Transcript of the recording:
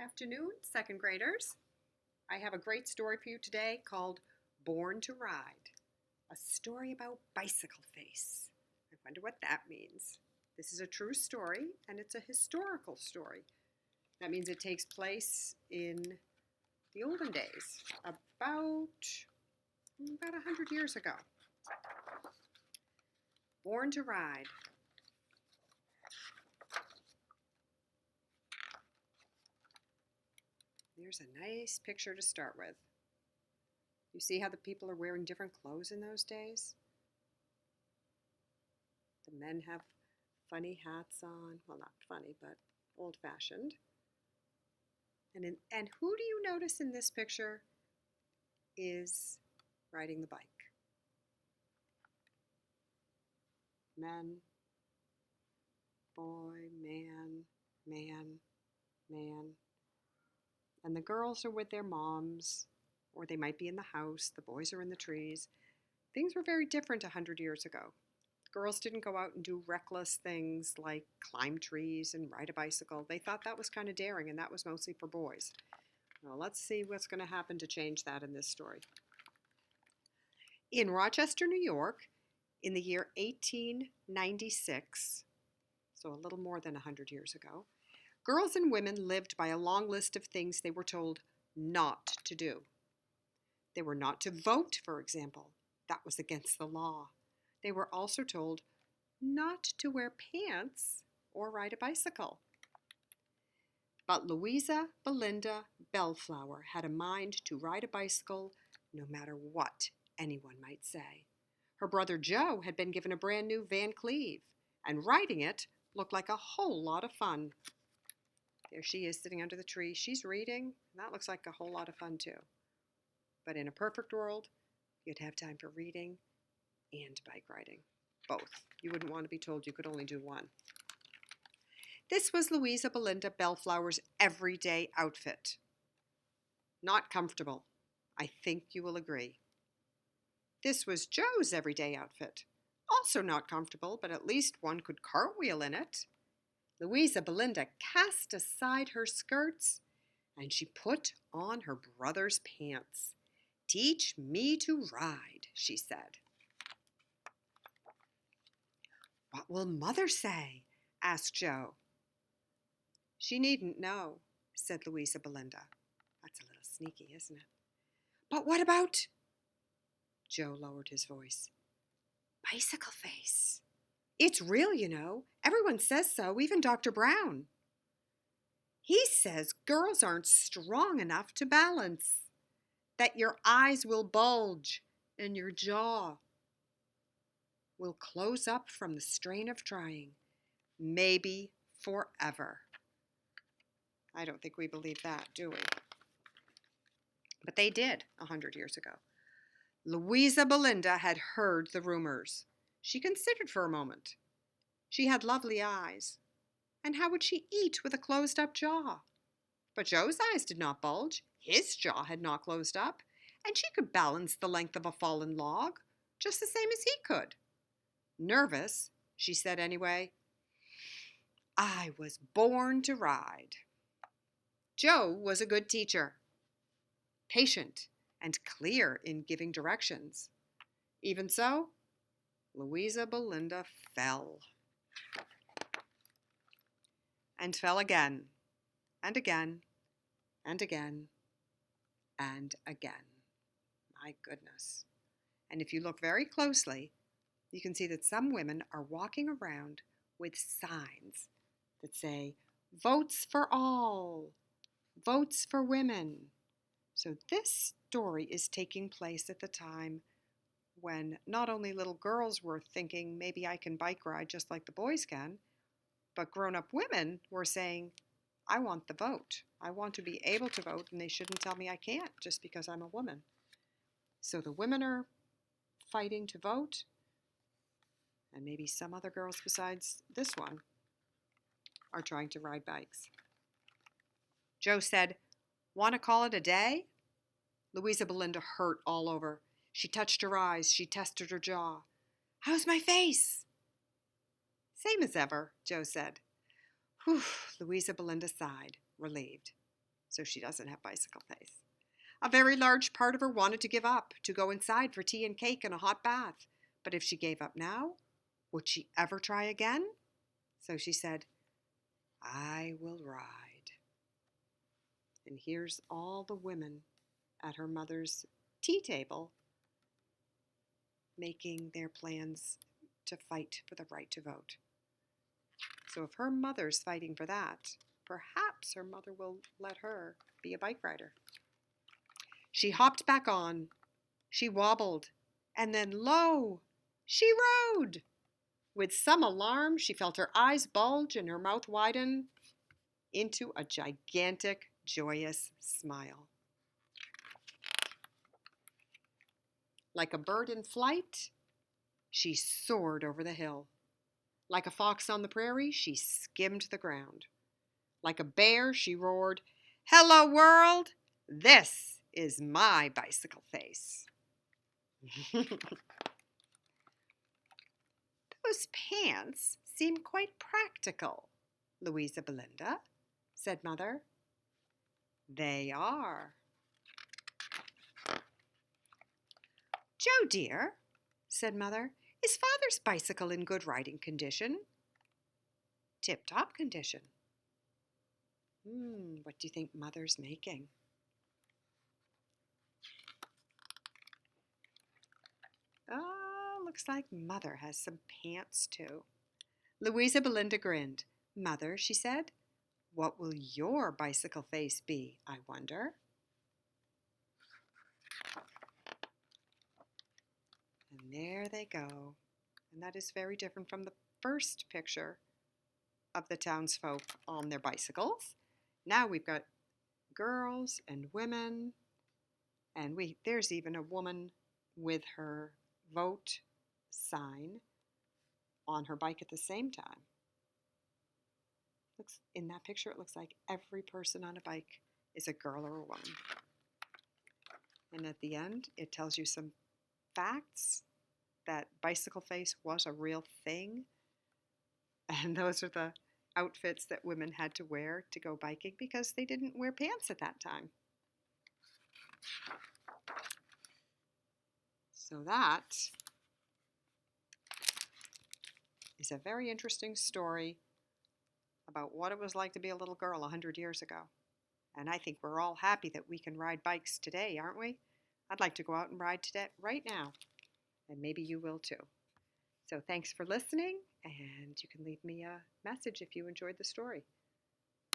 Afternoon, second graders. I have a great story for you today called Born to Ride, a story about Bicycle Face. I wonder what that means. This is a true story and it's a historical story. That means it takes place in the olden days, about 100 years ago. Born to Ride. There's a nice picture to start with. You see how the people are wearing different clothes in those days? The men have funny hats on. Well, not funny, but old-fashioned. And who do you notice in this picture is riding the bike? Men, boy, man. And the girls are with their moms, or they might be in the house. The boys are in the trees. Things were very different 100 years ago. Girls didn't go out and do reckless things like climb trees and ride a bicycle. They thought that was kind of daring, and that was mostly for boys. Well, let's see what's going to happen to change that in this story. In Rochester, New York, in the year 1896, so a little more than 100 years ago, girls and women lived by a long list of things they were told not to do. They were not to vote, for example. That was against the law. They were also told not to wear pants or ride a bicycle. But Louisa Belinda Bellflower had a mind to ride a bicycle no matter what anyone might say. Her brother Joe had been given a brand new Van Cleve, and riding it looked like a whole lot of fun. There she is sitting under the tree. She's reading, and that looks like a whole lot of fun too. But in a perfect world, you'd have time for reading and bike riding. Both. You wouldn't want to be told you could only do one. This was Louisa Belinda Bellflower's everyday outfit. Not comfortable. I think you will agree. This was Joe's everyday outfit. Also not comfortable, but at least one could cartwheel in it. Louisa Belinda cast aside her skirts and she put on her brother's pants. "Teach me to ride," she said. "What will Mother say?" asked Joe. "She needn't know," said Louisa Belinda. That's a little sneaky, isn't it? "But what about—" Joe lowered his voice. "Bicycle Face. It's real, you know. Everyone says so, even Dr. Brown. He says girls aren't strong enough to balance, that your eyes will bulge and your jaw will close up from the strain of trying, maybe forever." I don't think we believe that, do we? But they did 100 years ago. Louisa Belinda had heard the rumors. She considered for a moment. She had lovely eyes. And how would she eat with a closed-up jaw? But Joe's eyes did not bulge. His jaw had not closed up. And she could balance the length of a fallen log, just the same as he could. Nervous, she said anyway, "I was born to ride." Joe was a good teacher, patient and clear in giving directions. Even so, Louisa Belinda fell. And fell again, and again, and again, and again. My goodness. And if you look very closely, you can see that some women are walking around with signs that say, "Votes for all," "Votes for women." So this story is taking place at the time when not only little girls were thinking, maybe I can bike ride just like the boys can, but grown-up women were saying, I want the vote. I want to be able to vote, and they shouldn't tell me I can't just because I'm a woman. So the women are fighting to vote, and maybe some other girls besides this one are trying to ride bikes. Joe said, "Want to call it a day?" Louisa Belinda hurt all over. She touched her eyes. She tested her jaw. "How's my face?" "Same as ever," Joe said. Whew, Louisa Belinda sighed, relieved. so she doesn't have bicycle face. A very large part of her wanted to give up, to go inside for tea and cake and a hot bath. But if she gave up now, would she ever try again? So she said, I will ride. And here's all the women at her mother's tea table making their plans to fight for the right to vote. So if her mother's fighting for that, perhaps her mother will let her be a bike rider. She hopped back on. She wobbled. And then, lo, she rode. With some alarm, she felt her eyes bulge and her mouth widen into a gigantic, joyous smile. Like a bird in flight, she soared over the hill. Like a fox on the prairie, she skimmed the ground. Like a bear, she roared, Hello, world! This is my bicycle face. Those pants seem quite practical, Louisa Belinda, said Mother. They are. Joe, dear, said Mother, is Father's bicycle in good riding condition? Tip-top condition. What do you think Mother's making? Oh, looks like Mother has some pants too. Louisa Belinda grinned. Mother, she said, what will your bicycle face be, I wonder? And there they go. And that is very different from the first picture of the townsfolk on their bicycles. Now we've got girls and women, and there's even a woman with her vote sign on her bike at the same time. In that picture, it looks like every person on a bike is a girl or a woman. And at the end, it tells you some facts that bicycle face was a real thing. And those are the outfits that women had to wear to go biking because they didn't wear pants at that time. So that is a very interesting story about what it was like to be a little girl 100 years ago. And I think we're all happy that we can ride bikes today, aren't we? I'd like to go out and ride today, right now. And maybe you will too. So thanks for listening, and you can leave me a message if you enjoyed the story.